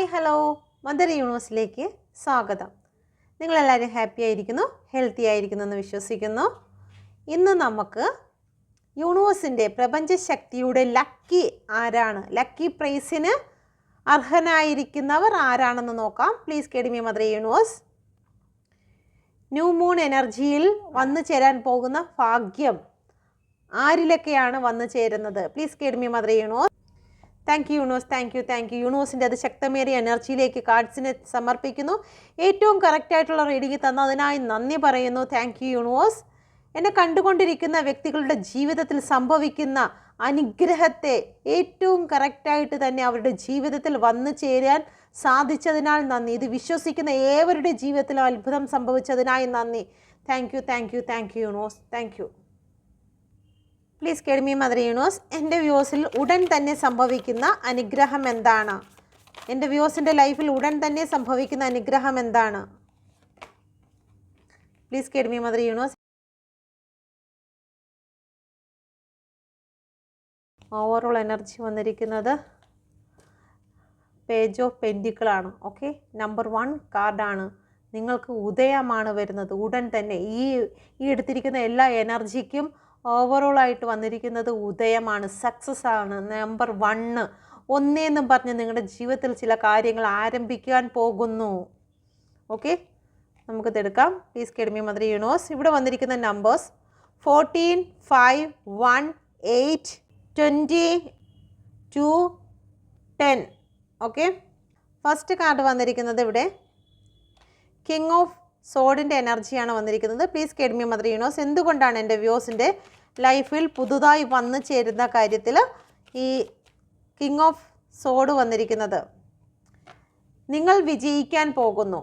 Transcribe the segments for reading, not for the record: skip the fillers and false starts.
Hi hello mother യൂണിവേഴ്സിലേക്ക് സ്വാഗതം. നിങ്ങളെല്ലാവരും happy ആയിരിക്കുന്നു, ഹെൽത്തി ആയിരിക്കുന്നു എന്ന് വിശ്വസിക്കുന്നു. ഇന്ന് നമുക്ക് യൂണിവേഴ്സിൻ്റെ പ്രപഞ്ചശക്തിയുടെ ലക്കി ആരാണ്, ലക്കി പ്രൈസിന് അർഹനായിരിക്കുന്നവർ ആരാണെന്ന് നോക്കാം. Please guide me mother universe. New moon എനർജിയിൽ വന്നു ചേരാൻ പോകുന്ന ഭാഗ്യം ആരിലൊക്കെയാണ് വന്നു ചേരുന്നത്? Please guide me mother universe. Thank you universe, thank you യൂണിവേഴ്സിൻ്റെ അത് ശക്തമേറിയ എനർജിയിലേക്ക് കാർഡ്സിനെ സമർപ്പിക്കുന്നു. ഏറ്റവും കറക്റ്റായിട്ടുള്ള റീഡിംഗ് തന്നതിനായി നന്ദി പറയുന്നു. Thank you universe. എന്നെ കണ്ടുകൊണ്ടിരിക്കുന്ന വ്യക്തികളുടെ ജീവിതത്തിൽ സംഭവിക്കുന്ന അനുഗ്രഹത്തെ ഏറ്റവും കറക്റ്റായിട്ട് തന്നെ അവരുടെ ജീവിതത്തിൽ വന്നു ചേരാൻ സാധിച്ചതിനാൽ നന്ദി. ഇത് വിശ്വസിക്കുന്ന ഏവരുടെ ജീവിതത്തിലും അത്ഭുതം സംഭവിച്ചതിനായി നന്ദി. Thank you universe, thank U. Please guide me mother universe. എൻ്റെ വ്യൂസിൽ ഉടൻ തന്നെ സംഭവിക്കുന്ന അനുഗ്രഹം എന്താണ്? എൻ്റെ വ്യൂസിൻ്റെ ലൈഫിൽ ഉടൻ തന്നെ സംഭവിക്കുന്ന അനുഗ്രഹം എന്താണ്? Please guide me mother universe. Overall energy വന്നിരിക്കുന്നത് പേജ് ഓഫ് പെൻറ്റിക്കിളാണ്. ഓക്കെ, നമ്പർ 1 കാർഡാണ്. നിങ്ങൾക്ക് ഉദയമാണ് വരുന്നത് ഉടൻ തന്നെ. ഈ എടുത്തിരിക്കുന്ന എല്ലാ എനർജിക്കും ഓവറോളായിട്ട് വന്നിരിക്കുന്നത് ഉദയമാണ്, സക്സസ് ആണ്. നമ്പർ 1 ഒന്നേന്നും പറഞ്ഞ് നിങ്ങളുടെ ജീവിതത്തിൽ ചില കാര്യങ്ങൾ ആരംഭിക്കാൻ പോകുന്നു. ഓക്കെ, നമുക്കിതെടുക്കാം. Please guide me mother universe. ഇവിടെ വന്നിരിക്കുന്ന നമ്പേഴ്സ് 14, 5, 1, 8, 20, 2, 10. ഓക്കെ, ഫസ്റ്റ് കാർഡ് വന്നിരിക്കുന്നത് ഇവിടെ കിങ് ഓഫ് സോഡിൻ്റെ എനർജിയാണ് വന്നിരിക്കുന്നത്. Please guide me mother universe. എന്തുകൊണ്ടാണ് എൻ്റെ വ്യൂസിൻ്റെ ലൈഫിൽ പുതുതായി വന്നു ചേരുന്ന കാര്യത്തിൽ ഈ കിങ് ഓഫ് സോഡ് വന്നിരിക്കുന്നത്? നിങ്ങൾ വിജയിക്കാൻ പോകുന്നു,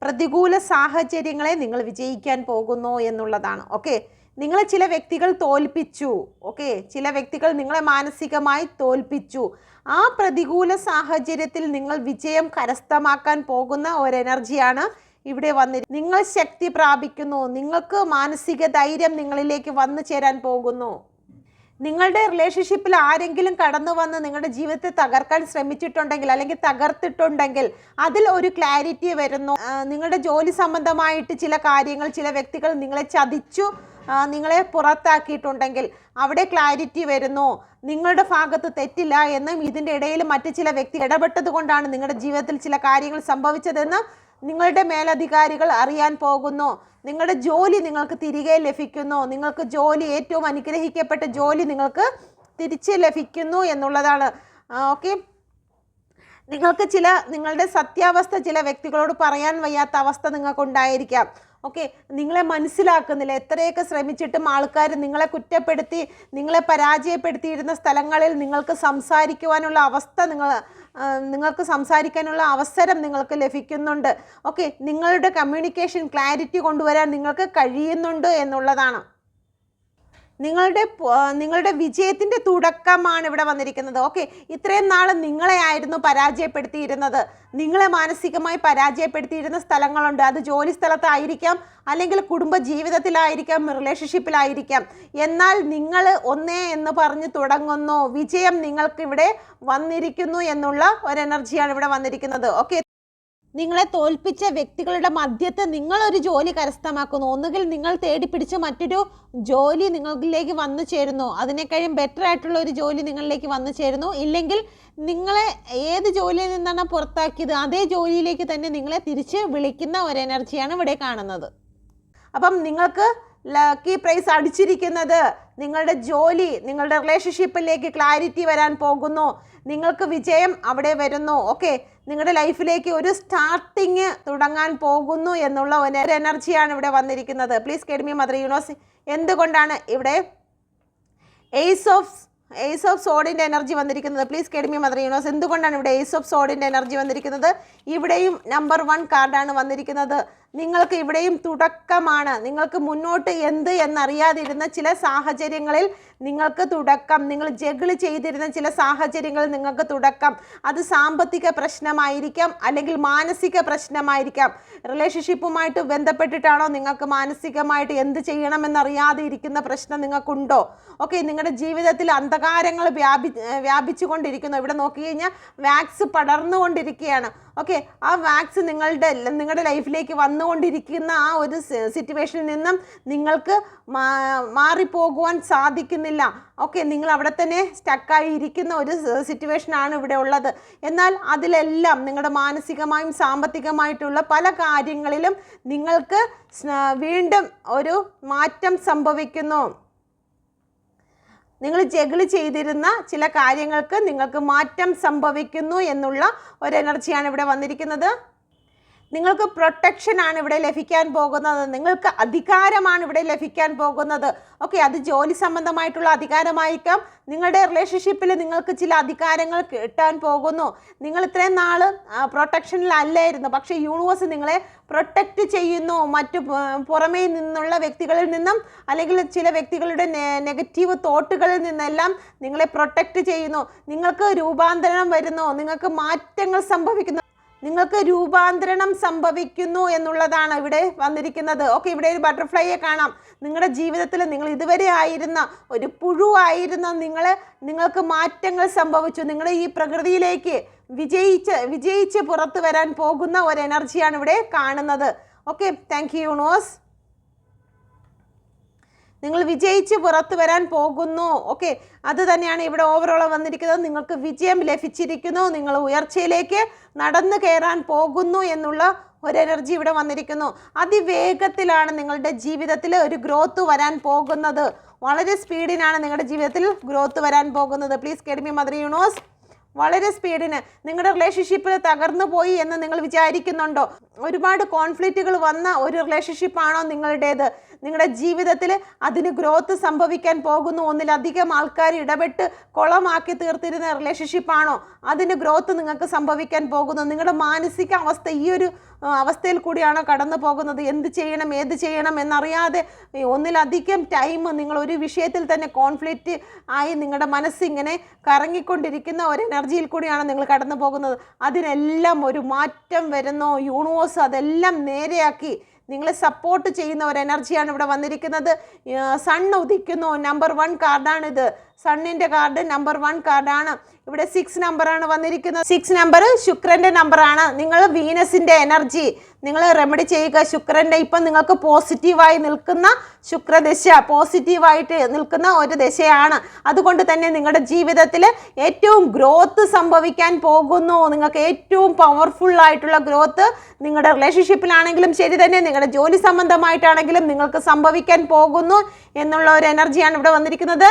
പ്രതികൂല സാഹചര്യങ്ങളെ നിങ്ങൾ വിജയിക്കാൻ പോകുന്നു എന്നുള്ളതാണ്. ഓക്കെ, നിങ്ങളെ ചില വ്യക്തികൾ തോൽപ്പിച്ചു. ഓക്കെ, ചില വ്യക്തികൾ നിങ്ങളെ മാനസികമായി തോൽപ്പിച്ചു. ആ പ്രതികൂല സാഹചര്യത്തിൽ നിങ്ങൾ വിജയം കരസ്ഥമാക്കാൻ പോകുന്ന ഒരു എനർജിയാണ് ഇവിടെ വന്നിരിക്കുന്നത്. നിങ്ങൾ ശക്തി പ്രാപിക്കുന്നു, നിങ്ങൾക്ക് മാനസിക ധൈര്യം നിങ്ങളിലേക്ക് വന്നു ചേരാൻ പോകുന്നു. നിങ്ങളുടെ റിലേഷൻഷിപ്പിൽ ആരെങ്കിലും കടന്നു വന്ന് നിങ്ങളുടെ ജീവിതത്തെ തകർക്കാൻ ശ്രമിച്ചിട്ടുണ്ടെങ്കിൽ അല്ലെങ്കിൽ തകർത്തിട്ടുണ്ടെങ്കിൽ അതിൽ ഒരു ക്ലാരിറ്റി വരുന്നു. നിങ്ങളുടെ ജോലി സംബന്ധമായിട്ട് ചില കാര്യങ്ങൾ, ചില വ്യക്തികൾ നിങ്ങളെ ചതിച്ചു, നിങ്ങളെ പുറത്താക്കിയിട്ടുണ്ടെങ്കിൽ അവിടെ ക്ലാരിറ്റി വരുന്നു. നിങ്ങളുടെ ഭാഗത്ത് തെറ്റില്ല എന്നും ഇതിൻ്റെ ഇടയിൽ മറ്റു ചില വ്യക്തി ഇടപെട്ടത് കൊണ്ടാണ് നിങ്ങളുടെ ജീവിതത്തിൽ ചില കാര്യങ്ങൾ സംഭവിച്ചതെന്ന് നിങ്ങളുടെ മേലധികാരികൾ അറിയാൻ പോകുന്നു. നിങ്ങളുടെ ജോലി നിങ്ങൾക്ക് തിരികെ ലഭിക്കുന്നു. നിങ്ങൾക്ക് ജോലി, ഏറ്റവും അനുഗ്രഹിക്കപ്പെട്ട ജോലി നിങ്ങൾക്ക് തിരിച്ച് ലഭിക്കുന്നു എന്നുള്ളതാണ്. ഓക്കെ, നിങ്ങൾക്ക് നിങ്ങളുടെ സത്യാവസ്ഥ ചില വ്യക്തികളോട് പറയാൻ വയ്യാത്ത അവസ്ഥ നിങ്ങൾക്കുണ്ടായിരിക്കാം. ഓക്കെ, നിങ്ങളെ മനസ്സിലാക്കുന്നില്ല. എത്രയൊക്കെ ശ്രമിച്ചിട്ടും ആൾക്കാർ നിങ്ങളെ കുറ്റപ്പെടുത്തി, നിങ്ങളെ പരാജയപ്പെടുത്തിയിരുന്ന സ്ഥലങ്ങളിൽ നിങ്ങൾക്ക് സംസാരിക്കുവാനുള്ള അവസ്ഥ നിങ്ങൾക്ക് സംസാരിക്കാനുള്ള അവസരം നിങ്ങൾക്ക് ലഭിക്കുന്നുണ്ട്. ഓക്കെ, നിങ്ങളുടെ കമ്മ്യൂണിക്കേഷൻ ക്ലാരിറ്റി കൊണ്ടുവരാൻ നിങ്ങൾക്ക് കഴിയുന്നുണ്ട് എന്നുള്ളതാണ്. നിങ്ങളുടെ വിജയത്തിൻ്റെ തുടക്കമാണ് ഇവിടെ വന്നിരിക്കുന്നത്. ഓക്കെ, ഇത്രയും നാൾ നിങ്ങളെ ആയിരുന്നു പരാജയപ്പെടുത്തിയിരുന്നത്. നിങ്ങളെ മാനസികമായി പരാജയപ്പെടുത്തിയിരുന്ന സ്ഥലങ്ങളുണ്ട്. അത് ജോലി സ്ഥലത്തായിരിക്കാം, അല്ലെങ്കിൽ കുടുംബ ജീവിതത്തിലായിരിക്കാം, റിലേഷൻഷിപ്പിലായിരിക്കാം. എന്നാൽ നിങ്ങൾ ഒന്നേ എന്ന് പറഞ്ഞ് തുടങ്ങുന്നു. വിജയം നിങ്ങൾക്ക് ഇവിടെ വന്നിരിക്കുന്നു എന്നുള്ള ഒരു എനർജിയാണ് ഇവിടെ വന്നിരിക്കുന്നത്. ഓക്കെ, നിങ്ങളെ തോൽപ്പിച്ച വ്യക്തികളുടെ മധ്യത്ത് നിങ്ങളൊരു ജോലി കരസ്ഥമാക്കുന്നു. ഒന്നുകിൽ നിങ്ങൾ തേടിപ്പിടിച്ച് മറ്റൊരു ജോലി നിങ്ങളിലേക്ക് വന്നു ചേരുന്നു, അതിനേക്കാളും ബെറ്റർ ആയിട്ടുള്ള ഒരു ജോലി നിങ്ങളിലേക്ക് വന്നു ചേരുന്നു. ഇല്ലെങ്കിൽ നിങ്ങളെ ഏത് ജോലിയിൽ നിന്നാണ് പുറത്താക്കിയത് അതേ ജോലിയിലേക്ക് തന്നെ നിങ്ങളെ തിരിച്ച് വിളിക്കുന്ന ഒരു എനർജിയാണ് ഇവിടെ കാണുന്നത്. അപ്പം നിങ്ങൾക്ക് ലക്കി പ്രൈസ് അടിച്ചിരിക്കുന്നത് നിങ്ങളുടെ ജോലി, നിങ്ങളുടെ റിലേഷൻഷിപ്പിലേക്ക് ക്ലാരിറ്റി വരാൻ പോകുന്നു. നിങ്ങൾക്ക് വിജയം അവിടെ വരുന്നു. ഓക്കെ, നിങ്ങളുടെ ലൈഫിലേക്ക് ഒരു സ്റ്റാർട്ടിങ് തുടങ്ങാൻ പോകുന്നു എന്നുള്ള ഒരു എനർജിയാണ് ഇവിടെ വന്നിരിക്കുന്നത്. Please guide me mother universe. എന്തുകൊണ്ടാണ് ഇവിടെ ഏസ് ഓഫ് സോഡിൻ്റെ എനർജി വന്നിരിക്കുന്നത്? Please guide me mother universe. എന്തുകൊണ്ടാണ് ഇവിടെ ഏസ് ഓഫ് സോഡിൻ്റെ എനർജി വന്നിരിക്കുന്നത്? ഇവിടെയും നമ്പർ 1 കാർഡാണ് വന്നിരിക്കുന്നത്. നിങ്ങൾക്ക് ഇവിടെയും തുടക്കമാണ്. നിങ്ങൾക്ക് മുന്നോട്ട് എന്ത് എന്നറിയാതിരുന്ന ചില സാഹചര്യങ്ങളിൽ നിങ്ങൾക്ക് തുടക്കം, നിങ്ങൾ ജഗിൾ ചെയ്തിരുന്ന ചില സാഹചര്യങ്ങളിൽ നിങ്ങൾക്ക് തുടക്കം. അത് സാമ്പത്തിക പ്രശ്നമായിരിക്കാം, അല്ലെങ്കിൽ മാനസിക പ്രശ്നമായിരിക്കാം. റിലേഷൻഷിപ്പുമായിട്ട് ബന്ധപ്പെട്ടിട്ടാണോ നിങ്ങൾക്ക് മാനസികമായിട്ട് എന്ത് ചെയ്യണമെന്നറിയാതെ ഇരിക്കുന്ന പ്രശ്നം നിങ്ങൾക്കുണ്ടോ? ഓക്കെ, നിങ്ങളുടെ ജീവിതത്തിൽ അന്ധകാരങ്ങൾ വ്യാപിച്ചു കൊണ്ടിരിക്കുന്നു. ഇവിടെ നോക്കിക്കഴിഞ്ഞാൽ വാക്സ് പടർന്നുകൊണ്ടിരിക്കുകയാണ്. ഓക്കെ, ആ വാക്സ് നിങ്ങളുടെ ലൈഫിലേക്ക് വന്നുകൊണ്ടിരിക്കുന്ന ആ ഒരു സിറ്റുവേഷനിൽ നിന്നും നിങ്ങൾക്ക് മാറിപ്പോകുവാൻ സാധിക്കുന്നില്ല. ഓക്കെ, നിങ്ങൾ അവിടെ തന്നെ സ്റ്റക്കായി ഇരിക്കുന്ന ഒരു സിറ്റുവേഷനാണ് ഇവിടെ ഉള്ളത്. എന്നാൽ അതിലെല്ലാം നിങ്ങളുടെ മാനസികമായും സാമ്പത്തികമായിട്ടുള്ള പല കാര്യങ്ങളിലും നിങ്ങൾക്ക് വീണ്ടും ഒരു മാറ്റം സംഭവിക്കുന്നു. നിങ്ങൾ ജഗിൾ ചെയ്തിരുന്ന ചില കാര്യങ്ങൾക്ക് നിങ്ങൾക്ക് മാറ്റം സംഭവിക്കുന്നു എന്നുള്ള ഒരു എനർജിയാണ് ഇവിടെ വന്നിരിക്കുന്നത്. നിങ്ങൾക്ക് പ്രൊട്ടക്ഷൻ ആണ് ഇവിടെ ലഭിക്കാൻ പോകുന്നത്. നിങ്ങൾക്ക് അധികാരമാണ് ഇവിടെ ലഭിക്കാൻ പോകുന്നത്. ഓക്കെ, അത് ജോലി സംബന്ധമായിട്ടുള്ള അധികാരമായിരിക്കാം. നിങ്ങളുടെ റിലേഷൻഷിപ്പിൽ നിങ്ങൾക്ക് ചില അധികാരങ്ങൾ കിട്ടാൻ പോകുന്നു. നിങ്ങൾ ഇത്രയും നാൾ പ്രൊട്ടക്ഷനിലല്ലായിരുന്നു, പക്ഷേ യൂണിവേഴ്സ് നിങ്ങളെ പ്രൊട്ടക്റ്റ് ചെയ്യുന്നു. മറ്റു പുറമേ നിന്നുള്ള വ്യക്തികളിൽ നിന്നും, അല്ലെങ്കിൽ ചില വ്യക്തികളുടെ നെഗറ്റീവ് തോട്ടുകളിൽ നിന്നെല്ലാം നിങ്ങളെ പ്രൊട്ടക്റ്റ് ചെയ്യുന്നു. നിങ്ങൾക്ക് രൂപാന്തരം വരുന്നു, നിങ്ങൾക്ക് മാറ്റങ്ങൾ സംഭവിക്കുന്നു, നിങ്ങൾക്ക് രൂപാന്തരണം സംഭവിക്കുന്നു എന്നുള്ളതാണ് ഇവിടെ വന്നിരിക്കുന്നത്. ഓക്കെ, ഇവിടെ ഒരു ബട്ടർഫ്ലൈയെ കാണാം. നിങ്ങളുടെ ജീവിതത്തിൽ നിങ്ങൾ ഇതുവരെ ആയിരുന്ന ഒരു പുഴുവായിരുന്ന നിങ്ങൾക്ക് മാറ്റങ്ങൾ സംഭവിച്ചു. നിങ്ങൾ ഈ പ്രകൃതിയിലേക്ക് വിജയിച്ച് പുറത്തു വരാൻ പോകുന്ന ഒരു എനർജിയാണ് ഇവിടെ കാണുന്നത്. Okay, thank you universe. നിങ്ങൾ വിജയിച്ച് പുറത്തു വരാൻ പോകുന്നു. ഓക്കെ, അത് തന്നെയാണ് ഇവിടെ ഓവറോൾ വന്നിരിക്കുന്നത്. നിങ്ങൾക്ക് വിജയം ലഭിച്ചിരിക്കുന്നു, നിങ്ങൾ ഉയർച്ചയിലേക്ക് നടന്നു കയറാൻ പോകുന്നു എന്നുള്ള ഒരു എനർജി ഇവിടെ വന്നിരിക്കുന്നു. അതിവേഗത്തിലാണ് നിങ്ങളുടെ ജീവിതത്തിൽ ഒരു ഗ്രോത്ത് വരാൻ പോകുന്നത്. വളരെ സ്പീഡിനാണ് നിങ്ങളുടെ ജീവിതത്തിൽ ഗ്രോത്ത് വരാൻ പോകുന്നത്. Please get me mother universe. വളരെ സ്പീഡിന്. നിങ്ങളുടെ റിലേഷൻഷിപ്പിൽ തകർന്നു പോയി എന്ന് നിങ്ങൾ വിചാരിക്കുന്നുണ്ടോ? ഒരുപാട് കോൺഫ്ലിക്റ്റുകൾ വന്ന ഒരു റിലേഷൻഷിപ്പാണോ നിങ്ങളുടേത്? നിങ്ങളുടെ ജീവിതത്തിൽ അതിന് ഗ്രോത്ത് സംഭവിക്കാൻ പോകുന്നു. ഒന്നിലധികം ആൾക്കാർ ഇടപെട്ട് കുളമാക്കി തീർത്തിരുന്ന റിലേഷൻഷിപ്പാണോ? അതിന് ഗ്രോത്ത് നിങ്ങൾക്ക് സംഭവിക്കാൻ പോകുന്നു. നിങ്ങളുടെ മാനസിക അവസ്ഥ ഈ ഒരു അവസ്ഥയിൽ കൂടിയാണോ കടന്നു പോകുന്നത്? എന്ത് ചെയ്യണം, ഏത് ചെയ്യണം എന്നറിയാതെ ഒന്നിലധികം ടൈം നിങ്ങൾ ഒരു വിഷയത്തിൽ തന്നെ കോൺഫ്ലിക്റ്റ് ആയി നിങ്ങളുടെ മനസ്സിങ്ങനെ കറങ്ങിക്കൊണ്ടിരിക്കുന്ന ഒരു എനർജിയിൽ കൂടിയാണ് നിങ്ങൾ കടന്നു പോകുന്നത്. അതിനെല്ലാം ഒരു മാറ്റം വരുന്നു. യൂണിവേഴ്സ് അതെല്ലാം നേരെയാക്കി നിങ്ങളെ സപ്പോർട്ട് ചെയ്യുന്ന ഒരു എനർജിയാണ് ഇവിടെ വന്നിരിക്കുന്നത്. സൺ ഉദിക്കുന്നു. നമ്പർ 1 കാർഡാണിത്. സണ്ണിൻ്റെ കാർഡ് നമ്പർ 1 കാർഡാണ്. ഇവിടെ 6 നമ്പറാണ് വന്നിരിക്കുന്നത്. 6 നമ്പർ ശുക്രൻ്റെ നമ്പറാണ്. നിങ്ങൾ വീനസിൻ്റെ എനർജി നിങ്ങൾ റെമഡി ചെയ്യുക. ശുക്രൻ്റെ ഇപ്പം നിങ്ങൾക്ക് പോസിറ്റീവായി നിൽക്കുന്ന ശുക്രദശ, പോസിറ്റീവായിട്ട് നിൽക്കുന്ന ഒരു ദശയാണ്. അതുകൊണ്ട് തന്നെ നിങ്ങളുടെ ജീവിതത്തിൽ ഏറ്റവും ഗ്രോത്ത് സംഭവിക്കാൻ പോകുന്നു. നിങ്ങൾക്ക് ഏറ്റവും പവർഫുൾ ആയിട്ടുള്ള ഗ്രോത്ത് നിങ്ങളുടെ റിലേഷൻഷിപ്പിലാണെങ്കിലും ശരി തന്നെ, നിങ്ങളുടെ ജോലി സംബന്ധമായിട്ടാണെങ്കിലും നിങ്ങൾക്ക് സംഭവിക്കാൻ പോകുന്നു എന്നുള്ള ഒരു എനർജിയാണ് ഇവിടെ വന്നിരിക്കുന്നത്.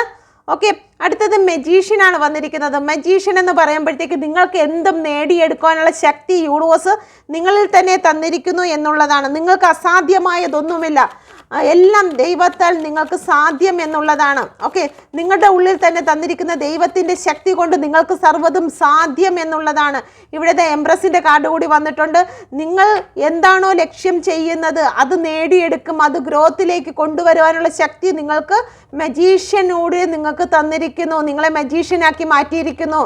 ഓക്കെ, അടുത്തത് മജീഷ്യനാണ് വന്നിരിക്കുന്നത്. മജീഷ്യൻ എന്ന് പറയുമ്പോഴത്തേക്ക് നിങ്ങൾക്ക് എന്തും നേടിയെടുക്കാനുള്ള ശക്തി യൂണിവേഴ്സ് നിങ്ങളിൽ തന്നെ തന്നിരിക്കുന്നു എന്നുള്ളതാണ്. നിങ്ങൾക്ക് അസാധ്യമായതൊന്നുമില്ല, എല്ലാം ദൈവത്താൽ നിങ്ങൾക്ക് സാധ്യം എന്നുള്ളതാണ്. ഓക്കെ, നിങ്ങളുടെ ഉള്ളിൽ തന്നെ തന്നിരിക്കുന്ന ദൈവത്തിൻ്റെ ശക്തി കൊണ്ട് നിങ്ങൾക്ക് സർവ്വതും സാധ്യം എന്നുള്ളതാണ്. ഇവിടുത്തെ എംപ്രസിൻ്റെ കാർഡ് കൂടി വന്നിട്ടുണ്ട്. നിങ്ങൾ എന്താണോ ലക്ഷ്യം ചെയ്യുന്നത് അത് നേടിയെടുക്കും. അത് ഗ്രോത്തിലേക്ക് കൊണ്ടുവരുവാനുള്ള ശക്തി നിങ്ങൾക്ക് മജീഷ്യനോട് നിങ്ങൾക്ക് തന്നിരിക്കുന്നു. നിങ്ങളെ മജീഷ്യനാക്കി മാറ്റിയിരിക്കുന്നു.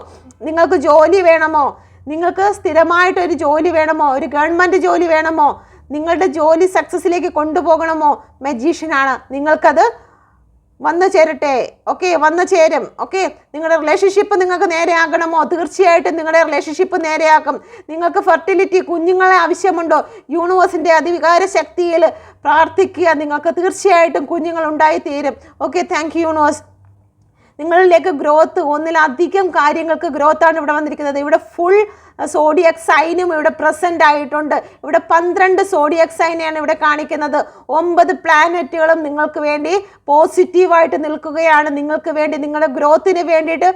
നിങ്ങൾക്ക് ജോലി വേണമോ? നിങ്ങൾക്ക് സ്ഥിരമായിട്ടൊരു ജോലി വേണമോ? ഒരു ഗവൺമെൻറ് ജോലി വേണമോ? നിങ്ങളുടെ ജോലി സക്സസ്സിലേക്ക് കൊണ്ടുപോകണമോ? മജീഷ്യനാണ്. നിങ്ങൾക്കത് വന്നു ചേരട്ടെ. ഓക്കെ, വന്നു ചേരും. ഓക്കെ, നിങ്ങളുടെ റിലേഷൻഷിപ്പ് നിങ്ങൾക്ക് നേരെയാകണമോ? തീർച്ചയായിട്ടും നിങ്ങളുടെ റിലേഷൻഷിപ്പ് നേരെയാക്കും. നിങ്ങൾക്ക് ഫെർട്ടിലിറ്റി, കുഞ്ഞുങ്ങളെ ആവശ്യമുണ്ടോ? യൂണിവേഴ്സിൻ്റെ അതിവികാര ശക്തിയിൽ പ്രാർത്ഥിക്കുക. നിങ്ങൾക്ക് തീർച്ചയായിട്ടും കുഞ്ഞുങ്ങൾ ഉണ്ടായിത്തീരും. Okay, thank you universe. നിങ്ങളിലേക്ക് ഗ്രോത്ത്, ഒന്നിലധികം കാര്യങ്ങൾക്ക് ഗ്രോത്താണ് ഇവിടെ വന്നിരിക്കുന്നത്. ഇവിടെ ഫുൾ സോഡിയക് സൈനും ഇവിടെ പ്രസൻ്റ് ആയിട്ടുണ്ട്. ഇവിടെ 12 സോഡിയക് സൈനെയാണ് ഇവിടെ കാണിക്കുന്നത്. 9 പ്ലാനറ്റുകളും നിങ്ങൾക്ക് വേണ്ടി പോസിറ്റീവായിട്ട് നിൽക്കുകയാണ്. നിങ്ങൾക്ക് വേണ്ടി, നിങ്ങളുടെ ഗ്രോത്തിന് വേണ്ടിയിട്ട്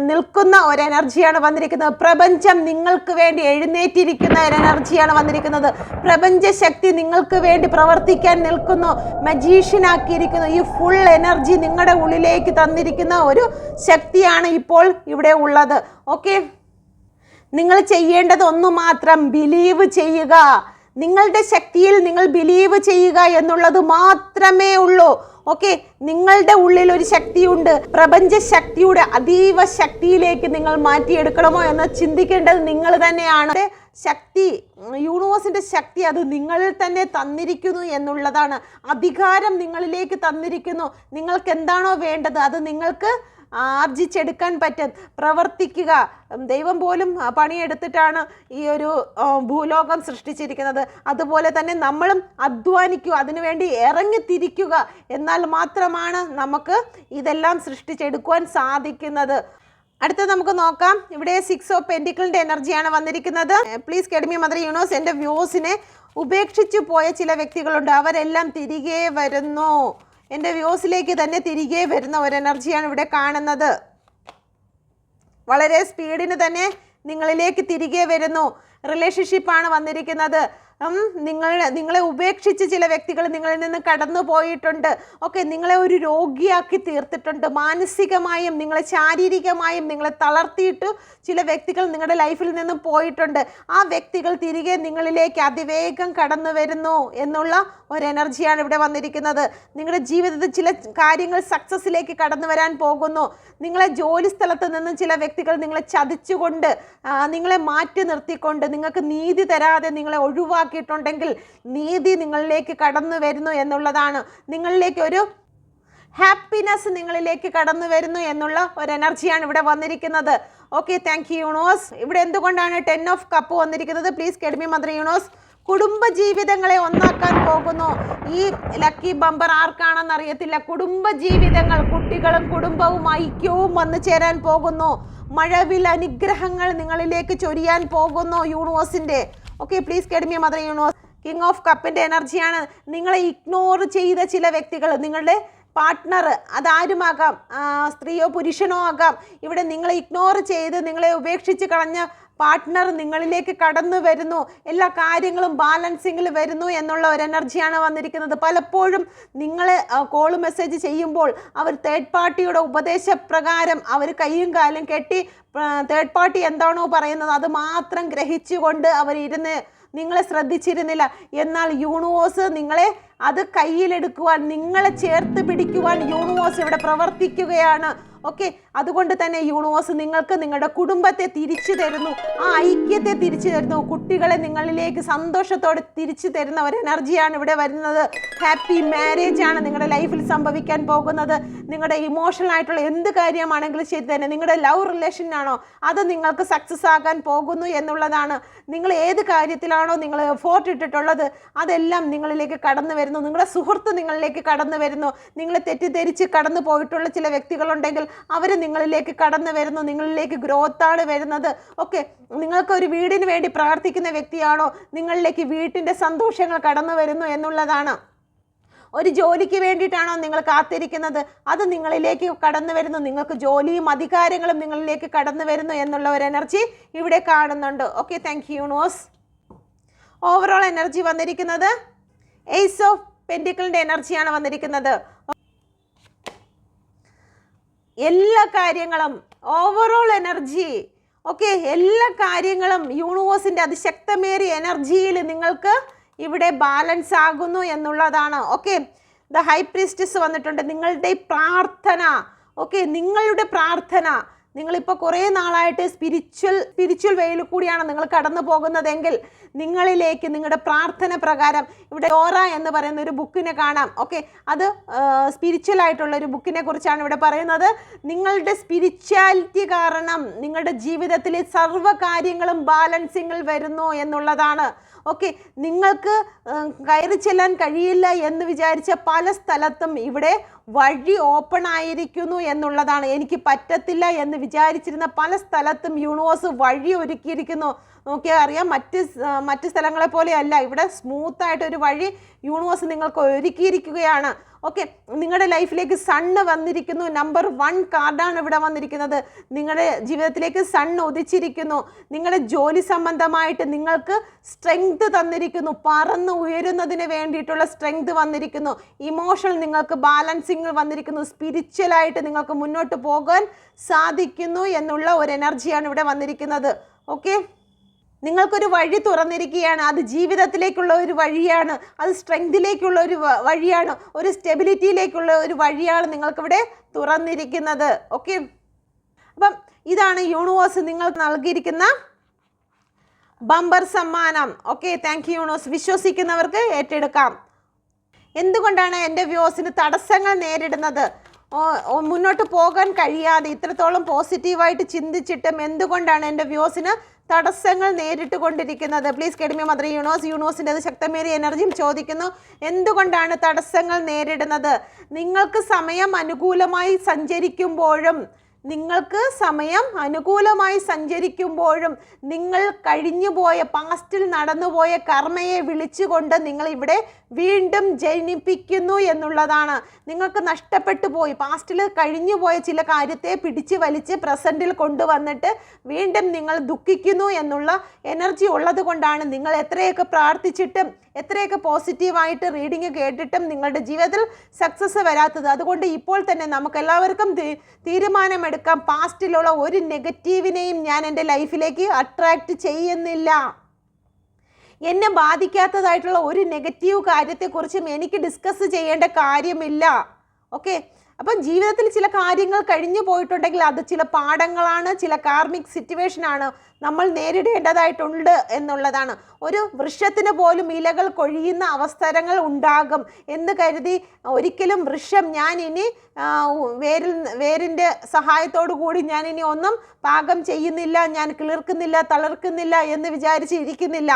നിൽക്കുന്ന ഒരു എനർജിയാണ് വന്നിരിക്കുന്നത്. പ്രപഞ്ചം നിങ്ങൾക്ക് വേണ്ടി എഴുന്നേറ്റിരിക്കുന്ന ഒരു എനർജിയാണ് വന്നിരിക്കുന്നത്. പ്രപഞ്ച ശക്തി നിങ്ങൾക്ക് വേണ്ടി പ്രവർത്തിക്കാൻ നിൽക്കുന്നു. മജീഷ്യനാക്കിയിരിക്കുന്നു. ഈ ഫുൾ എനർജി നിങ്ങളുടെ ഉള്ളിലേക്ക് തന്നിരിക്കുന്ന ഒരു ശക്തിയാണ് ഇപ്പോൾ ഇവിടെ ഉള്ളത്. ഓക്കെ, നിങ്ങൾ ചെയ്യേണ്ടത് ഒന്നു മാത്രം, ബിലീവ് ചെയ്യുക. നിങ്ങളുടെ ശക്തിയിൽ നിങ്ങൾ ബിലീവ് ചെയ്യുക എന്നുള്ളത് മാത്രമേ ഉള്ളൂ. ഓക്കെ, നിങ്ങളുടെ ഉള്ളിൽ ഒരു ശക്തിയുണ്ട്. പ്രപഞ്ച ശക്തിയുടെ അതീവ ശക്തിയിലേക്ക് നിങ്ങൾ മാറ്റിയെടുക്കണമോ എന്ന് ചിന്തിക്കേണ്ടത് നിങ്ങൾ തന്നെയാണ്. ശക്തി, യൂണിവേഴ്സിന്റെ ശക്തി അത് നിങ്ങളിൽ തന്നെ തന്നിരിക്കുന്നു എന്നുള്ളതാണ്. അധികാരം നിങ്ങളിലേക്ക് തന്നിരിക്കുന്നു. നിങ്ങൾക്ക് എന്താണോ വേണ്ടത് അത് നിങ്ങൾക്ക് ആർജിച്ചെടുക്കാൻ പറ്റും. പ്രവർത്തിക്കുക. ദൈവം പോലും പണിയെടുത്തിട്ടാണ് ഈ ഒരു ഭൂലോകം സൃഷ്ടിച്ചിരിക്കുന്നത്. അതുപോലെ തന്നെ നമ്മളും അധ്വാനിക്കുക, അതിനുവേണ്ടി ഇറങ്ങിത്തിരിക്കുക. എന്നാൽ മാത്രമാണ് നമുക്ക് ഇതെല്ലാം സൃഷ്ടിച്ചെടുക്കുവാൻ സാധിക്കുന്നത്. അടുത്ത നമുക്ക് നോക്കാം. ഇവിടെ 6 ഓഫ് പെന്റിക്കിളിന്റെ എനർജിയാണ് വന്നിരിക്കുന്നത്. പ്ലീസ് കെഡ്മി മദർ യൂണിവേഴ്സ്, എൻ്റെ വ്യൂസിനെ ഉപേക്ഷിച്ചു പോയ ചില വ്യക്തികളുണ്ട്, അവരെല്ലാം തിരികെ വരുന്നു. എൻ്റെ വ്യൂസിലേക്ക് തന്നെ തിരികെ വരുന്ന ഒരു എനർജിയാണ് ഇവിടെ കാണുന്നത്. വളരെ സ്പീഡിന് തന്നെ നിങ്ങളിലേക്ക് തിരികെ വരുന്നു. റിലേഷൻഷിപ്പാണ് വന്നിരിക്കുന്നത്. നിങ്ങളെ ഉപേക്ഷിച്ച് ചില വ്യക്തികൾ നിങ്ങളിൽ നിന്ന് കടന്നു പോയിട്ടുണ്ട്. ഓക്കെ, നിങ്ങളെ ഒരു രോഗിയാക്കി തീർത്തിട്ടുണ്ട്. മാനസികമായും നിങ്ങളെ ശാരീരികമായും നിങ്ങളെ തളർത്തിയിട്ട് ചില വ്യക്തികൾ നിങ്ങളുടെ ലൈഫിൽ നിന്നും പോയിട്ടുണ്ട്. ആ വ്യക്തികൾ തിരികെ നിങ്ങളിലേക്ക് അതിവേഗം കടന്നു വരുന്നു എന്നുള്ള ഒരു എനർജിയാണ് ഇവിടെ വന്നിരിക്കുന്നത്. നിങ്ങളുടെ ജീവിതത്തിൽ ചില കാര്യങ്ങൾ സക്സസ്സിലേക്ക് കടന്നു വരാൻ പോകുന്നു. നിങ്ങളെ ജോലി സ്ഥലത്ത് നിന്നും ചില വ്യക്തികൾ നിങ്ങളെ ചതിച്ചുകൊണ്ട്, നിങ്ങളെ മാറ്റി നിർത്തിക്കൊണ്ട്, നിങ്ങൾക്ക് നീതി തരാതെ നിങ്ങളെ ഒഴിവാക്കിയിട്ടുണ്ടെങ്കിൽ നീതി നിങ്ങളിലേക്ക് കടന്നു വരുന്നു എന്നുള്ളതാണ്. നിങ്ങളിലേക്ക് ഒരു ഹാപ്പിനെസ് നിങ്ങളിലേക്ക് കടന്നു വരുന്നു എന്നുള്ള ഒരു എനർജിയാണ് ഇവിടെ വന്നിരിക്കുന്നത്. Okay, thank you universe. ഇവിടെ എന്തുകൊണ്ടാണ് 10 ഓഫ് കപ്പ് വന്നിരിക്കുന്നത്? Please guide me mother universe. കുടുംബ ജീവിതങ്ങളെ ഒന്നാക്കാൻ പോകുന്നു. ഈ ലക്കി ബമ്പർ ആർക്കാണെന്ന് അറിയത്തില്ല. കുടുംബ ജീവിതങ്ങൾ, കുട്ടികളും കുടുംബവും ഐക്യവും വന്നു ചേരാൻ പോകുന്നു. മഴവിൽ അനുഗ്രഹങ്ങൾ നിങ്ങളിലേക്ക് ചൊരിയാൻ പോകുന്നു യൂണിവേഴ്സിന്റെ. Okay, please guide me mother universe. King of കപ്പിന്റെ എനർജിയാണ്. നിങ്ങളെ ഇഗ്നോർ ചെയ്ത ചില വ്യക്തികൾ, നിങ്ങളുടെ പാർട്ട്ണർ, അതാരുമാകാം, സ്ത്രീയോ പുരുഷനോ ആകാം. ഇവിടെ നിങ്ങളെ ഇഗ്നോർ ചെയ്ത് നിങ്ങളെ ഉപേക്ഷിച്ച് കളഞ്ഞ പാർട്ട്ണർ നിങ്ങളിലേക്ക് കടന്നു വരുന്നു. എല്ലാ കാര്യങ്ങളും ബാലൻസിങ്ങിൽ വരുന്നു എന്നുള്ള ഒരു എനർജിയാണ് വന്നിരിക്കുന്നത്. പലപ്പോഴും നിങ്ങളെ കോൾ മെസ്സേജ് ചെയ്യുമ്പോൾ അവർ തേർഡ് പാർട്ടിയുടെ ഉപദേശപ്രകാരം അവർ കൈയും കാലും കെട്ടി തേർഡ് പാർട്ടി എന്താണോ പറയുന്നത് അത് മാത്രം ഗ്രഹിച്ചുകൊണ്ട് അവരിരുന്ന് നിങ്ങളെ ശ്രദ്ധിച്ചിരുന്നില്ല. എന്നാൽ യൂണിവേഴ്സ് നിങ്ങളെ അത് കയ്യിലെടുക്കുവാൻ, നിങ്ങളെ ചേർത്ത് പിടിക്കുവാൻ യൂണിവേഴ്സ് ഇവിടെ പ്രവർത്തിക്കുകയാണ്. ഓക്കെ, അതുകൊണ്ട് തന്നെ യൂണിവേഴ്സ് നിങ്ങൾക്ക് നിങ്ങളുടെ കുടുംബത്തെ തിരിച്ചു തരുന്നു, ആ ഐക്യത്തെ തിരിച്ചു തരുന്നു, കുട്ടികളെ നിങ്ങളിലേക്ക് സന്തോഷത്തോടെ തിരിച്ചു തരുന്ന ഒരു എനർജിയാണ് ഇവിടെ വരുന്നത്. ഹാപ്പി മാരേജ് ആണ് നിങ്ങളുടെ ലൈഫിൽ സംഭവിക്കാൻ പോകുന്നത്. നിങ്ങളുടെ ഇമോഷണൽ ആയിട്ടുള്ള എന്ത് കാര്യമാണെങ്കിലും ശരി തന്നെ, നിങ്ങളുടെ ലവ് റിലേഷൻ ആണോ അത് നിങ്ങൾക്ക് സക്സസ് ആകാൻ പോകുന്നു എന്നുള്ളതാണ്. നിങ്ങൾ ഏത് കാര്യത്തിലാണോ നിങ്ങൾ എഫോർട്ട് ഇട്ടിട്ടുള്ളത് അതെല്ലാം നിങ്ങളിലേക്ക് കടന്നു വരുന്നു. നിങ്ങളുടെ സുഹൃത്ത് നിങ്ങളിലേക്ക് കടന്നു വരുന്നു. നിങ്ങളെ തെറ്റിദ്ധരിച്ച് കടന്നു പോയിട്ടുള്ള ചില വ്യക്തികളുണ്ടെങ്കിൽ അവർ നിങ്ങളിലേക്ക് കടന്നു വരുന്നു. നിങ്ങളിലേക്ക് ഗ്രോത്താണ് വരുന്നത്. ഓക്കെ, നിങ്ങൾക്ക് ഒരു വീടിന് വേണ്ടി പ്രാർത്ഥിക്കുന്ന വ്യക്തിയാണോ നിങ്ങളിലേക്ക് വീട്ടിൻ്റെ സന്തോഷങ്ങൾ കടന്നു വരുന്നു എന്നുള്ളതാണ്. ഒരു ജോലിക്ക് വേണ്ടിയിട്ടാണോ നിങ്ങൾ കാത്തിരിക്കുന്നത് അത് നിങ്ങളിലേക്ക് കടന്നു വരുന്നു. നിങ്ങൾക്ക് ജോലിയും അധികാരങ്ങളും നിങ്ങളിലേക്ക് കടന്നു വരുന്നു എന്നുള്ള ഒരു എനർജി ഇവിടെ കാണുന്നുണ്ട്. Okay, thank you universe. Overall energy വന്നിരിക്കുന്നത് ഏസ് ഓഫ് പെന്റിക്കിളിന്റെ എനർജിയാണ് വന്നിരിക്കുന്നത്. എല്ലാ കാര്യങ്ങളും ഓവറോൾ എനർജി, ഓക്കെ, എല്ലാ കാര്യങ്ങളും യൂണിവേഴ്സിന്റെ അതിശക്തമേറിയ എനർജിയിൽ നിങ്ങൾക്ക് ഇവിടെ ബാലൻസ് ആകുന്നു എന്നുള്ളതാണ്. ഓക്കെ, ദ ഹൈ പ്രീസ്റ്റസ് വന്നിട്ടുണ്ട്. നിങ്ങളുടെ പ്രാർത്ഥന, ഓക്കെ, നിങ്ങളുടെ പ്രാർത്ഥന, നിങ്ങളിപ്പോൾ കുറേ നാളായിട്ട് സ്പിരിച്വൽ വേയിൽ കൂടിയാണ് നിങ്ങൾ കടന്നു പോകുന്നതെങ്കിൽ നിങ്ങളിലേക്ക് നിങ്ങളുടെ പ്രാർത്ഥന പ്രകാരം ഇവിടെ ഡോറ എന്ന് പറയുന്ന ഒരു ബുക്കിനെ കാണാം. ഓക്കെ, അത് സ്പിരിച്വൽ ആയിട്ടുള്ള ഒരു ബുക്കിനെ കുറിച്ചാണ് ഇവിടെ പറയുന്നത്. നിങ്ങളുടെ സ്പിരിച്വാലിറ്റി കാരണം നിങ്ങളുടെ ജീവിതത്തിലെ സർവ്വ കാര്യങ്ങളും ബാലൻസിങ്ങിൽ വരുന്നു എന്നുള്ളതാണ്. ഓക്കെ, നിങ്ങൾക്ക് കയറി ചെല്ലാൻ കഴിയില്ല എന്ന് വിചാരിച്ച പല സ്ഥലത്തും ഇവിടെ വഴി ഓപ്പൺ ആയിരിക്കുന്നു എന്നുള്ളതാണ്. എനിക്ക് പറ്റത്തില്ല എന്ന് വിചാരിച്ചിരുന്ന പല സ്ഥലത്തും യൂണിവേഴ്സ് വഴി ഒരുക്കിയിരിക്കുന്നു. നോക്കിയാൽ അറിയാം, മറ്റ് സ്ഥലങ്ങളെ പോലെയല്ല, ഇവിടെ സ്മൂത്തായിട്ടൊരു വഴി യൂണിവേഴ്സ് നിങ്ങൾക്ക് ഒരുക്കിയിരിക്കുകയാണ്. ഓക്കെ, നിങ്ങളുടെ ലൈഫിലേക്ക് സണ്ണ് വന്നിരിക്കുന്നു. നമ്പർ 1 കാർഡാണ് ഇവിടെ വന്നിരിക്കുന്നത്. നിങ്ങളുടെ ജീവിതത്തിലേക്ക് സണ്ണ് ഉദിച്ചിരിക്കുന്നു. നിങ്ങളുടെ ജോലി സംബന്ധമായിട്ട് നിങ്ങൾക്ക് സ്ട്രെങ്ത് തന്നിരിക്കുന്നു. പറന്ന് ഉയരുന്നതിന് വേണ്ടിയിട്ടുള്ള സ്ട്രെങ്ത് വന്നിരിക്കുന്നു. ഇമോഷണൽ നിങ്ങൾക്ക് ബാലൻസിങ് വന്നിരിക്കുന്നു. സ്പിരിച്വലായിട്ട് നിങ്ങൾക്ക് മുന്നോട്ട് പോകാൻ സാധിക്കുന്നു എന്നുള്ള ഒരു എനർജിയാണ് ഇവിടെ വന്നിരിക്കുന്നത്. ഓക്കെ, നിങ്ങൾക്കൊരു വഴി തുറന്നിരിക്കുകയാണ്. അത് ജീവിതത്തിലേക്കുള്ള ഒരു വഴിയാണ്, അത് സ്ട്രെങ്തിലേക്കുള്ള ഒരു വഴിയാണ്, ഒരു സ്റ്റെബിലിറ്റിയിലേക്കുള്ള ഒരു വഴിയാണ് നിങ്ങൾക്കിവിടെ തുറന്നിരിക്കുന്നത്. ഓക്കെ, അപ്പം ഇതാണ് യൂണിവേഴ്സ് നിങ്ങൾക്ക് നൽകിയിരിക്കുന്ന ബമ്പർ സമ്മാനം. Okay, thank you universe. വിശ്വസിക്കുന്നവർക്ക് ഏറ്റെടുക്കാം. എന്തുകൊണ്ടാണ് എൻ്റെ വ്യൂസിന് തടസ്സങ്ങൾ നേരിടുന്നത്, മുന്നോട്ട് പോകാൻ കഴിയാതെ ഇത്രത്തോളം പോസിറ്റീവായിട്ട് ചിന്തിച്ചിട്ടും എന്തുകൊണ്ടാണ് എൻ്റെ വ്യൂസിന് തടസ്സങ്ങൾ നേരിട്ട് കൊണ്ടിരിക്കുന്നത്? പ്ലീസ് കെഡ്മി മദർ യൂണിവേഴ്സിൻ്റെ ശക്തമേറിയ എനർജിയും ചോദിക്കുന്നു, എന്തുകൊണ്ടാണ് തടസ്സങ്ങൾ നേരിടുന്നത്? നിങ്ങൾക്ക് സമയം അനുകൂലമായി സഞ്ചരിക്കുമ്പോഴും നിങ്ങൾ കഴിഞ്ഞുപോയ പാസ്റ്റിൽ നടന്നുപോയ കർമ്മയെ വിളിച്ചുകൊണ്ട് നിങ്ങൾ ഇവിടെ വീണ്ടും ജനിപ്പിക്കുന്നു എന്നുള്ളതാണ്. നിങ്ങൾക്ക് നഷ്ടപ്പെട്ടു പോയി, പാസ്റ്റിൽ കഴിഞ്ഞുപോയ ചില കാര്യത്തെ പിടിച്ച് വലിച്ച് പ്രസൻറ്റിൽ കൊണ്ടുവന്നിട്ട് വീണ്ടും നിങ്ങൾ ദുഃഖിക്കുന്നു എന്നുള്ള എനർജി ഉള്ളത് കൊണ്ടാണ് നിങ്ങൾ എത്രയൊക്കെ പ്രാർത്ഥിച്ചിട്ടും എത്രയൊക്കെ പോസിറ്റീവായിട്ട് റീഡിങ് കേട്ടിട്ടും നിങ്ങളുടെ ജീവിതത്തിൽ സക്സസ് വരാത്തത്. അതുകൊണ്ട് ഇപ്പോൾ തന്നെ നമുക്കെല്ലാവർക്കും തീരുമാനമെടുക്കാം, പാസ്റ്റിലുള്ള ഒരു നെഗറ്റീവിനെയും ഞാൻ എൻ്റെ ലൈഫിലേക്ക് അട്രാക്റ്റ് ചെയ്യുന്നില്ല. എന്നെ ബാധിക്കാത്തതായിട്ടുള്ള ഒരു നെഗറ്റീവ് കാര്യത്തെക്കുറിച്ചും എനിക്ക് ഡിസ്കസ് ചെയ്യേണ്ട കാര്യമില്ല. ഓക്കെ, അപ്പം ജീവിതത്തിൽ ചില കാര്യങ്ങൾ കഴിഞ്ഞു പോയിട്ടുണ്ടെങ്കിൽ അത് ചില പാഠങ്ങളാണ്, ചില കാർമിക് സിറ്റുവേഷനാണ് നമ്മൾ നേരിടേണ്ടതായിട്ടുണ്ട് എന്നുള്ളതാണ്. ഒരു വൃക്ഷത്തിന് പോലും ഇലകൾ കൊഴിയുന്ന അവസരങ്ങൾ ഉണ്ടാകും എന്ന് കരുതി ഒരിക്കലും വൃക്ഷം ഞാൻ ഇനി വേരിൻ്റെ സഹായത്തോടു കൂടി ഞാൻ ഇനി ഒന്നും പാകം ചെയ്യുന്നില്ല, ഞാൻ കിളിർക്കുന്നില്ല, തളിർക്കുന്നില്ല എന്ന് വിചാരിച്ചിരിക്കുന്നില്ല.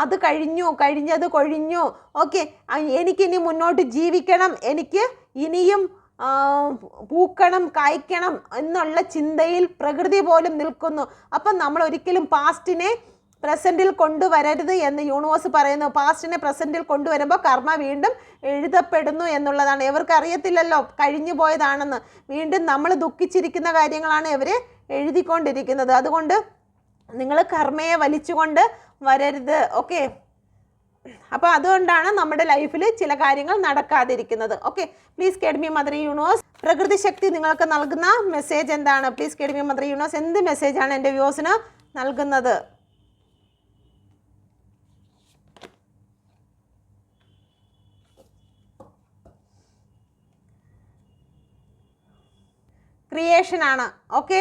അത് കഴിഞ്ഞത് കൊഴിഞ്ഞു. ഓക്കെ, എനിക്കിനി മുന്നോട്ട് ജീവിക്കണം, എനിക്ക് ഇനിയും പൂക്കണം, കായ്ക്കണം എന്നുള്ള ചിന്തയിൽ പ്രകൃതി പോലും നിൽക്കുന്നു. അപ്പം നമ്മൾ ഒരിക്കലും പാസ്റ്റിനെ പ്രസൻറ്റിൽ കൊണ്ടുവരരുത് എന്ന് യൂണിവേഴ്സ് പറയുന്നു. പാസ്റ്റിനെ പ്രസൻറ്റിൽ കൊണ്ടുവരുമ്പോൾ കർമ്മ വീണ്ടും എഴുതപ്പെടുന്നു എന്നുള്ളതാണ്. ഇവർക്ക് അറിയത്തില്ലല്ലോ കഴിഞ്ഞു പോയതാണെന്ന്. വീണ്ടും നമ്മൾ ദുഃഖിച്ചിരിക്കുന്ന കാര്യങ്ങളാണ് ഇവർ എഴുതിക്കൊണ്ടിരിക്കുന്നത്. അതുകൊണ്ട് നിങ്ങൾ കർമ്മയെ വലിച്ചുകൊണ്ട് വരരുത്. ഓക്കെ, അപ്പോൾ അതുകൊണ്ടാണ് നമ്മുടെ ലൈഫിൽ ചില കാര്യങ്ങൾ നടക്കാതിരിക്കുന്നത്. Okay, please guide me mother universe, പ്രകൃതി ശക്തി നിങ്ങൾക്ക് നൽകുന്ന മെസ്സേജ് എന്താണ്? പ്ലീസ് കെഡ്മി മദർ യൂണിവേഴ്സ്, എന്ത് മെസ്സേജാണ് എൻ്റെ വ്യൂസിന് നൽകുന്നത്? ക്രിയേഷനാണ്. ഓക്കെ,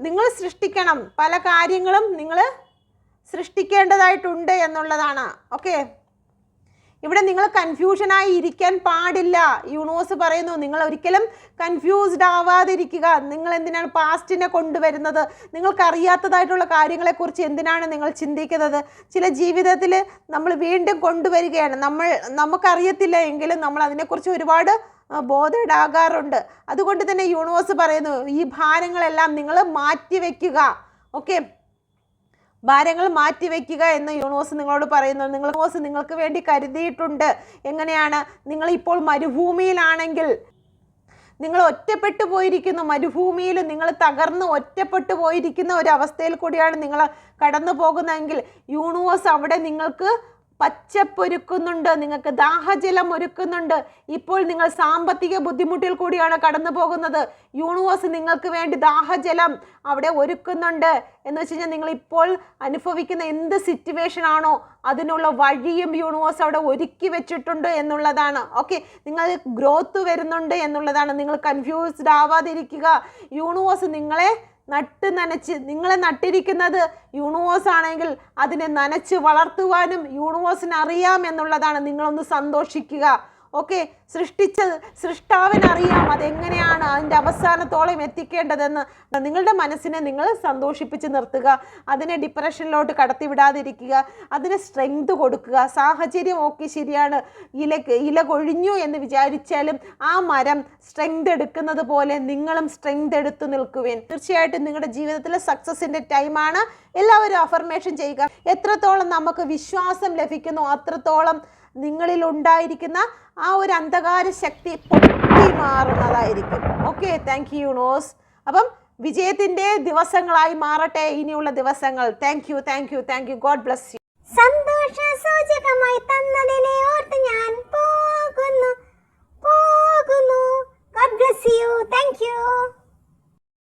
നിങ്ങൾ സൃഷ്ടിക്കണം, പല കാര്യങ്ങളും നിങ്ങൾ സൃഷ്ടിക്കേണ്ടതായിട്ടുണ്ട് എന്നുള്ളതാണ്. ഓക്കെ, ഇവിടെ നിങ്ങൾ കൺഫ്യൂഷനായി ഇരിക്കാൻ പാടില്ല. യൂണിവേഴ്സ് പറയുന്നു നിങ്ങൾ ഒരിക്കലും കൺഫ്യൂസ്ഡ് ആവാതിരിക്കുക. നിങ്ങൾ എന്തിനാണ് പാസ്റ്റിനെ കൊണ്ടുവരുന്നത്? നിങ്ങൾക്കറിയാത്തതായിട്ടുള്ള കാര്യങ്ങളെക്കുറിച്ച് എന്തിനാണ് നിങ്ങൾ ചിന്തിക്കുന്നത്? ചില ജീവിതത്തിൽ നമ്മൾ വീണ്ടും കൊണ്ടുവരികയാണ്. നമുക്കറിയത്തില്ല എങ്കിലും നമ്മൾ അതിനെക്കുറിച്ച് ഒരുപാട് ബോധേഡാകാറുണ്ട്. അതുകൊണ്ട് തന്നെ യൂണിവേഴ്സ് പറയുന്നു ഈ ഭാരങ്ങളെല്ലാം നിങ്ങൾ മാറ്റിവെക്കുക. ഓക്കെ, ഭാരങ്ങൾ മാറ്റിവെക്കുക എന്ന് യൂണിവേഴ്സ് നിങ്ങളോട് പറയുന്നു. യൂണിവേഴ്സ് നിങ്ങൾക്ക് വേണ്ടി കരുതിയിട്ടുണ്ട്. എങ്ങനെയാണ്? നിങ്ങളിപ്പോൾ മരുഭൂമിയിലാണെങ്കിൽ നിങ്ങൾ ഒറ്റപ്പെട്ടു പോയിരിക്കുന്നു. മരുഭൂമിയിൽ നിങ്ങൾ തകർന്ന് ഒറ്റപ്പെട്ടു പോയിരിക്കുന്ന ഒരവസ്ഥയിൽ കൂടിയാണ് നിങ്ങൾ കടന്നു പോകുന്നതെങ്കിൽ യൂണിവേഴ്സ് അവിടെ നിങ്ങൾക്ക് പച്ചപ്പൊരുക്കുന്നുണ്ട്, നിങ്ങൾക്ക് ദാഹജലം ഒരുക്കുന്നുണ്ട്. ഇപ്പോൾ നിങ്ങൾ സാമ്പത്തിക ബുദ്ധിമുട്ടിൽ കൂടിയാണ് കടന്നു പോകുന്നത്. യൂണിവേഴ്സ് നിങ്ങൾക്ക് വേണ്ടി ദാഹജലം അവിടെ ഒരുക്കുന്നുണ്ട്. എന്ന് വെച്ച് കഴിഞ്ഞാൽ നിങ്ങളിപ്പോൾ അനുഭവിക്കുന്ന എന്ത് സിറ്റുവേഷൻ ആണോ അതിനുള്ള വഴിയും യൂണിവേഴ്സ് അവിടെ ഒരുക്കി വെച്ചിട്ടുണ്ട് എന്നുള്ളതാണ്. ഓക്കെ, നിങ്ങൾ ഗ്രോത്ത് വരുന്നുണ്ട് എന്നുള്ളതാണ്. നിങ്ങൾ കൺഫ്യൂസ്ഡ് ആവാതിരിക്കുക. യൂണിവേഴ്സ് നിങ്ങളെ നിങ്ങളെ നട്ടിരിക്കുന്നത് യൂണിവേഴ്സ് ആണെങ്കിൽ അതിനെ നനച്ച് വളർത്തുവാനും യൂണിവേഴ്സിന് അറിയാം എന്നുള്ളതാണ്. നിങ്ങളൊന്ന് സന്തോഷിക്കുക. ഓക്കെ, സൃഷ്ടാവിനറിയാം അതെങ്ങനെയാണ് അതിൻ്റെ അവസാനത്തോളം എത്തിക്കേണ്ടതെന്ന്. നിങ്ങളുടെ മനസ്സിനെ നിങ്ങൾ സന്തോഷിപ്പിച്ച് നിർത്തുക. അതിനെ ഡിപ്രഷനിലോട്ട് കടത്തിവിടാതിരിക്കുക. അതിന് സ്ട്രെങ്ത് കൊടുക്കുക. സാഹചര്യം ഓക്കെ ശരിയാണ്, ഇല കൊഴിഞ്ഞു എന്ന് വിചാരിച്ചാലും ആ മരം സ്ട്രെങ്ത് എടുക്കുന്നത് പോലെ നിങ്ങളും സ്ട്രെങ്ത് എടുത്തു നിൽക്കുവേൻ. തീർച്ചയായിട്ടും നിങ്ങളുടെ ജീവിതത്തിലെ സക്സസിൻ്റെ ടൈമാണ്. എല്ലാവരും അഫർമേഷൻ ചെയ്യുക. എത്രത്തോളം നമുക്ക് വിശ്വാസം ലഭിക്കുന്നു അത്രത്തോളം നിങ്ങളിൽ ഉണ്ടായിരിക്കുന്ന ആ ഒരു അന്ധകാര ശക്തി പൊട്ടി മാറുന്നതായിരിക്കും. Okay, thank you universe. അപ്പം വിജയത്തിൻ്റെ ദിവസങ്ങളായി മാറട്ടെ ഇനിയുള്ള ദിവസങ്ങൾ. Thank you. God bless you. സന്തോഷ